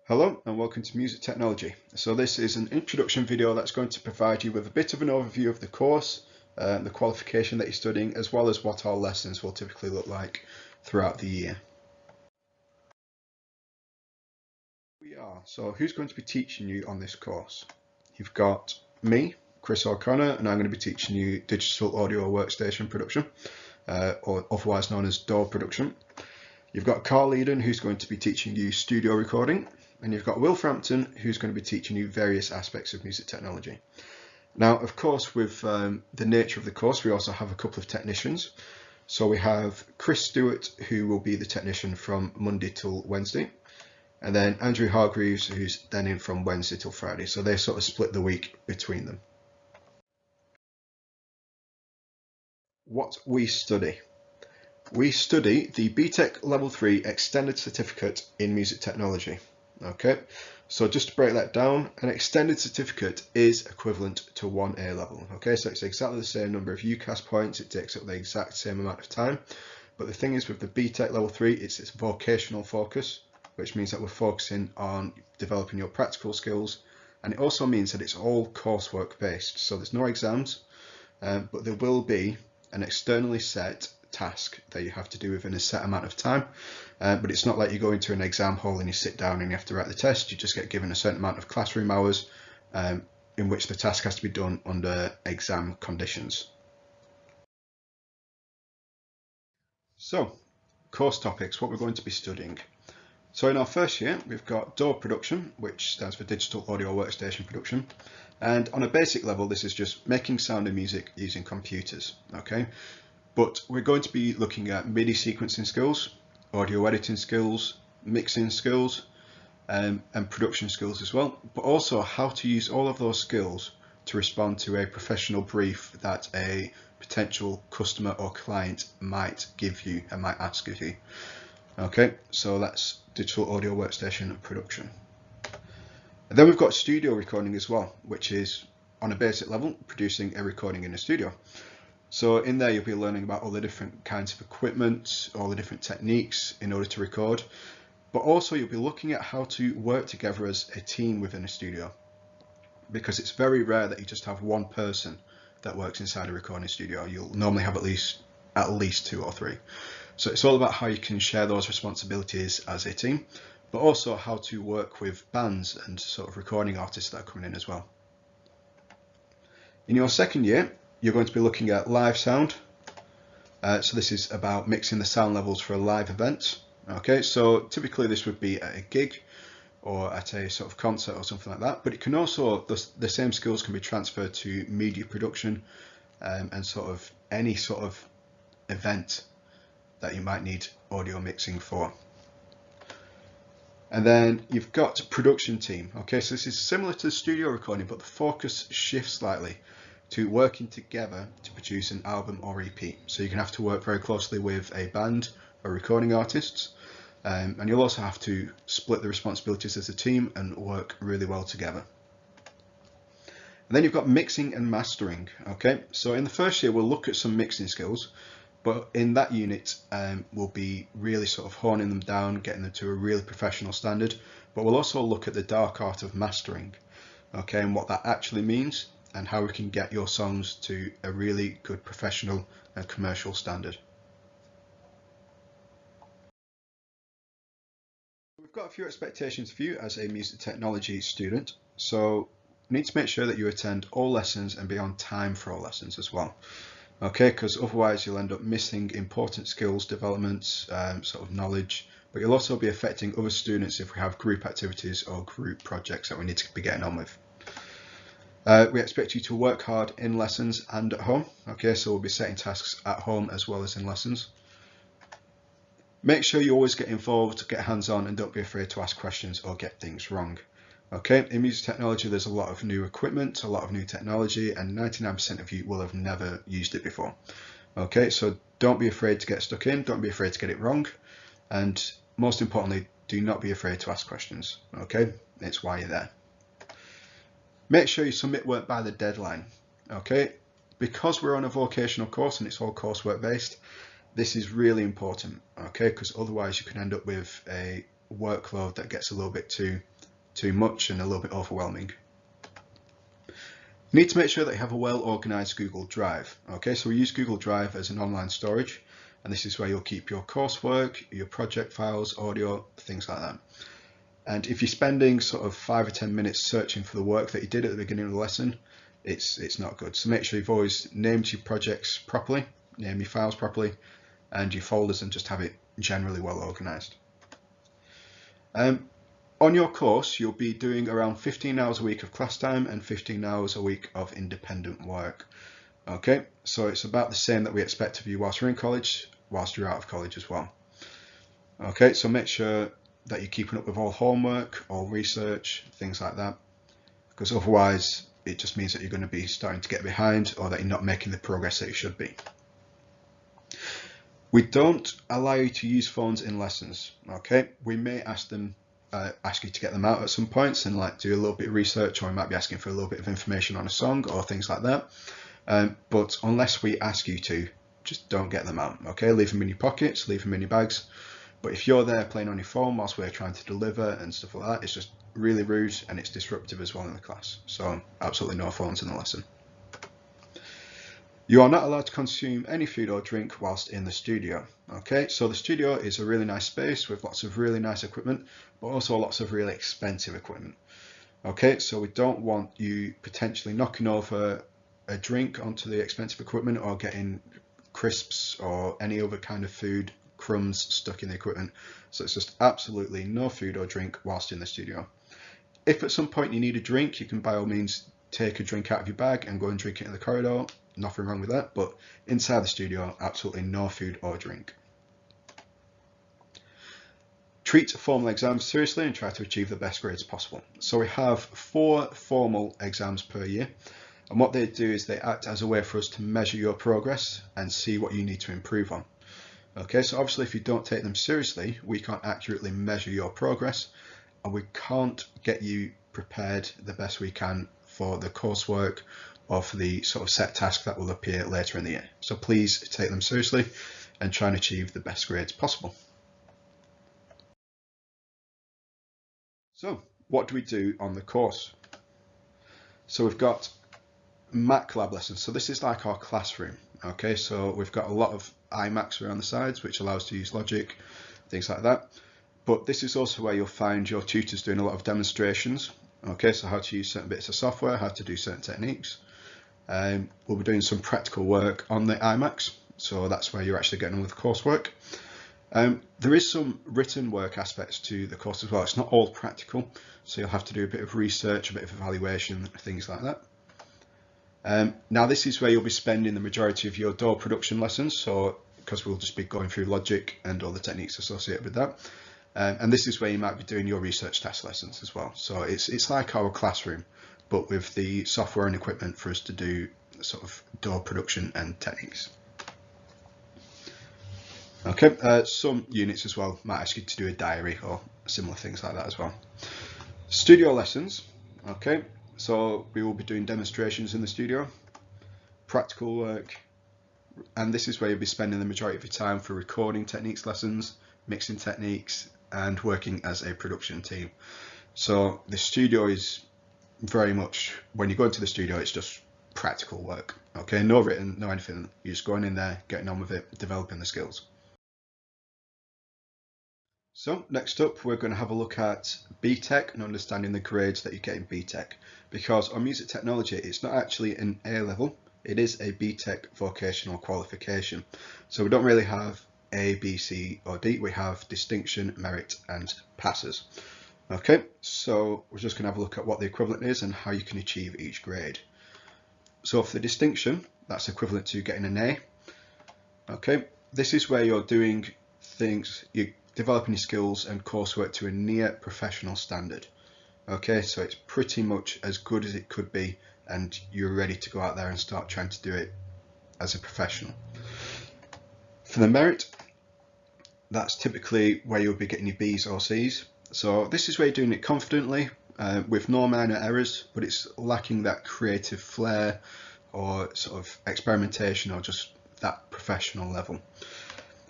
Hello and welcome to Music Technology. So this is an introduction video that's going to provide you with a bit of an overview of the course, the qualification that you're studying, as well as what our lessons will typically look like throughout the year. So who's going to be teaching you on this course? You've got me, Chris O'Connor, and I'm going to be teaching you digital audio workstation production, or otherwise known as DAW production. You've got Carl Eden, who's going to be teaching you studio recording, and you've got Will Frampton, who's going to be teaching you various aspects of music technology. Now, of course, with the nature of the course, we also have a couple of technicians. So we have Chris Stewart, who will be the technician from Monday till Wednesday, and then Andrew Hargreaves, who's then in from Wednesday till Friday. So they sort of split the week between them. What we study. We study the BTEC Level 3 Extended Certificate in Music Technology. Okay, so just to break that down, an extended certificate is equivalent to one A level. Okay, so it's exactly the same number of UCAS points, it takes up the exact same amount of time. But the thing is, with the BTEC Level 3, it's vocational focus, which means that we're focusing on developing your practical skills, and it also means that it's all coursework based. So there's no exams, but there will be an externally set task that you have to do within a set amount of time, but it's not like you go into an exam hall and you sit down and you have to write the test. You just get given a certain amount of classroom hours in which the task has to be done under exam conditions. So, course topics, what we're going to be studying. So in our first year, we've got DAW production, which stands for digital audio workstation production. And on a basic level, this is just making sound and music using computers, okay? But we're going to be looking at MIDI sequencing skills, audio editing skills, mixing skills, and production skills as well, but also how to use all of those skills to respond to a professional brief that a potential customer or client might give you and might ask of you. Okay, so that's digital audio workstation production. And then we've got studio recording as well, which is on a basic level, producing a recording in a studio. So in there, you'll be learning about all the different kinds of equipment, all the different techniques in order to record, but also you'll be looking at how to work together as a team within a studio, because it's very rare that you just have one person that works inside a recording studio. You'll normally have at least two or three. So it's all about how you can share those responsibilities as a team, but also how to work with bands and sort of recording artists that are coming in as well. In your second year, you're going to be looking at live sound. So this is about mixing the sound levels for a live event. Okay, so typically this would be at a gig or at a sort of concert or something like that, but it can also, the same skills can be transferred to media production and sort of any sort of event that you might need audio mixing for. And then you've got production team. Okay, so this is similar to studio recording, but the focus shifts slightly to working together to produce an album or EP. So you're going to have to work very closely with a band or recording artists, and you'll also have to split the responsibilities as a team and work really well together. And then you've got mixing and mastering. Okay, so in the first year we'll look at some mixing skills, but in that unit we'll be really sort of honing them down, getting them to a really professional standard, but we'll also look at the dark art of mastering, okay, and what that actually means, and how we can get your songs to a really good professional and commercial standard. We've got a few expectations for you as a music technology student, so you need to make sure that you attend all lessons and be on time for all lessons as well. Okay, because otherwise you'll end up missing important skills developments, sort of knowledge, but you'll also be affecting other students if we have group activities or group projects that we need to be getting on with. We expect you to work hard in lessons and at home. Okay, so we'll be setting tasks at home as well as in lessons. Make sure you always get involved, get hands-on, and don't be afraid to ask questions or get things wrong. Okay, in music technology there's a lot of new equipment, a lot of new technology, and 99% of you will have never used it before. Okay, so don't be afraid to get stuck in, don't be afraid to get it wrong, and most importantly, do not be afraid to ask questions. Okay, it's why you're there. Make sure you submit work by the deadline. Okay, because we're on a vocational course and it's all coursework based, this is really important. Okay, because otherwise you can end up with a workload that gets a little bit too too much and a little bit overwhelming. You need to make sure that you have a well organized Google Drive. Okay, so we use Google Drive as an online storage, and this is where you'll keep your coursework, your project files, audio, things like that. And if you're spending sort of 5 or 10 minutes searching for the work that you did at the beginning of the lesson, it's not good. So make sure you've always named your projects properly, name your files properly, and your folders, and just have it generally well organized. On your course, you'll be doing around 15 hours a week of class time and 15 hours a week of independent work. Okay, so it's about the same that we expect of you whilst you're in college, whilst you're out of college as well. Okay, so make sure that you're keeping up with all homework, all research, things like that, because otherwise it just means that you're going to be starting to get behind, or that you're not making the progress that you should be. We don't allow you to use phones in lessons. Okay, we may ask you to get them out at some points and like do a little bit of research, or we might be asking for a little bit of information on a song or things like that. But unless we ask you to, just don't get them out. Okay, leave them in your pockets, leave them in your bags. But if you're there playing on your phone whilst we're trying to deliver and stuff like that, it's just really rude and it's disruptive as well in the class. So absolutely no phones in the lesson. You are not allowed to consume any food or drink whilst in the studio. Okay, so the studio is a really nice space with lots of really nice equipment, but also lots of really expensive equipment. Okay, so we don't want you potentially knocking over a drink onto the expensive equipment, or getting crisps or any other kind of food, crumbs stuck in the equipment. So it's just absolutely no food or drink whilst in the studio. If at some point you need a drink, you can by all means take a drink out of your bag and go and drink it in the corridor. Nothing wrong with that, but inside the studio, absolutely no food or drink. Treat formal exams seriously and try to achieve the best grades possible. So we have 4 formal exams per year, and what they do is they act as a way for us to measure your progress and see what you need to improve on. Okay, so obviously if you don't take them seriously, we can't accurately measure your progress, and we can't get you prepared the best we can for the coursework or for the sort of set task that will appear later in the year. So please take them seriously and try and achieve the best grades possible. So what do we do on the course? So we've got Mac lab lessons. So this is like our classroom. Okay, so we've got a lot of iMacs around the sides, which allows us to use Logic, things like that. But this is also where you'll find your tutors doing a lot of demonstrations. Okay, so how to use certain bits of software, how to do certain techniques. We'll be doing some practical work on the iMacs, so that's where you're actually getting on with coursework. There is some written work aspects to the course as well. It's not all practical, so you'll have to do a bit of research, a bit of evaluation, things like that. Now this is where you'll be spending the majority of your door production lessons, so because we'll just be going through Logic and all the techniques associated with that. And this is where you might be doing your research test lessons as well. So it's like our classroom, but with the software and equipment for us to do sort of door production and techniques. Okay, some units as well might ask you to do a diary or similar things like that as well. Studio lessons. Okay, so we will be doing demonstrations in the studio, practical work, and this is where you'll be spending the majority of your time for recording techniques lessons, mixing techniques, and working as a production team. So the studio is very much, when you go into the studio, it's just practical work. Okay, no written, no anything. You're just going in there, getting on with it, developing the skills. So next up, we're going to have a look at BTEC and understanding the grades that you get in BTEC, because on music technology, it's not actually an A level, it is a BTEC vocational qualification. So we don't really have A, B, C or D, we have distinction, merit and passes. Okay, so we're just going to have a look at what the equivalent is and how you can achieve each grade. So for the distinction, that's equivalent to getting an A. Okay, this is where you're doing things, you're developing your skills and coursework to a near professional standard. Okay, so it's pretty much as good as it could be, and you're ready to go out there and start trying to do it as a professional. For the merit, that's typically where you'll be getting your B's or C's. So this is where you're doing it confidently, with no minor errors, but it's lacking that creative flair or sort of experimentation or just that professional level.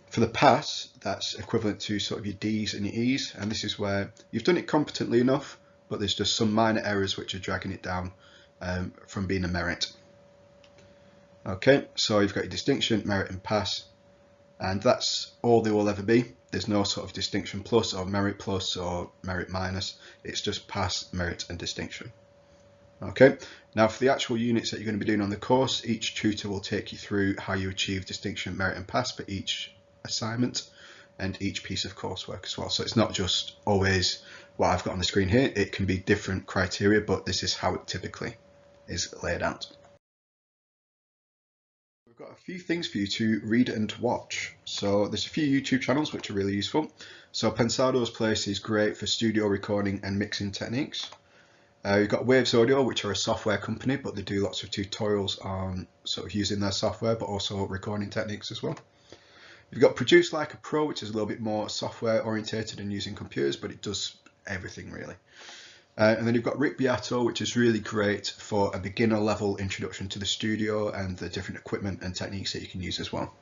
For the pass, that's equivalent to sort of your D's and your E's, and this is where you've done it competently enough, but there's just some minor errors which are dragging it down from being a merit. Okay, so you've got your distinction, merit and pass, and that's all they will ever be. There's no sort of distinction plus or merit minus. It's just pass, merit and distinction. Okay, now for the actual units that you're going to be doing on the course, each tutor will take you through how you achieve distinction, merit and pass for each assignment and each piece of coursework as well. So it's not just always what I've got on the screen here. It can be different criteria, but this is how it typically is laid out. We've got a few things for you to read and watch. So there's a few YouTube channels which are really useful. So Pensado's Place is great for studio recording and mixing techniques. You've got Waves Audio, which are a software company, but they do lots of tutorials on sort of using their software, but also recording techniques as well. You've got Produce Like a Pro, which is a little bit more software orientated and using computers, but it does everything really. And then you've got Rick Beato, which is really great for a beginner level introduction to the studio and the different equipment and techniques that you can use as well.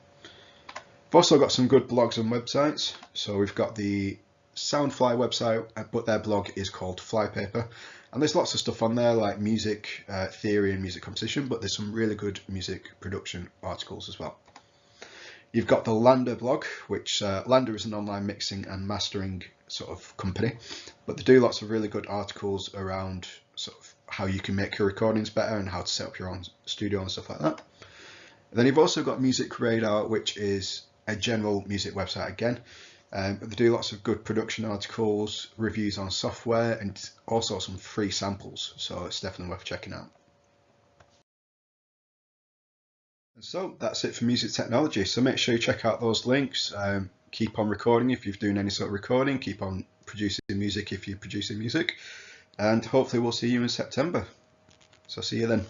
We've also got some good blogs and websites. So we've got the Soundfly website, but their blog is called Flypaper. And there's lots of stuff on there like music theory and music composition, but there's some really good music production articles as well. You've got the Lander blog, which Lander is an online mixing and mastering sort of company, but they do lots of really good articles around sort of how you can make your recordings better and how to set up your own studio and stuff like that. And then you've also got Music Radar, which is a general music website again. But they do lots of good production articles, reviews on software, and also some free samples, so it's definitely worth checking out. And so that's it for music technology. So make sure you check out those links. Keep on recording if you're doing any sort of recording. Keep on producing music if you're producing music. And hopefully we'll see you in September. So see you then.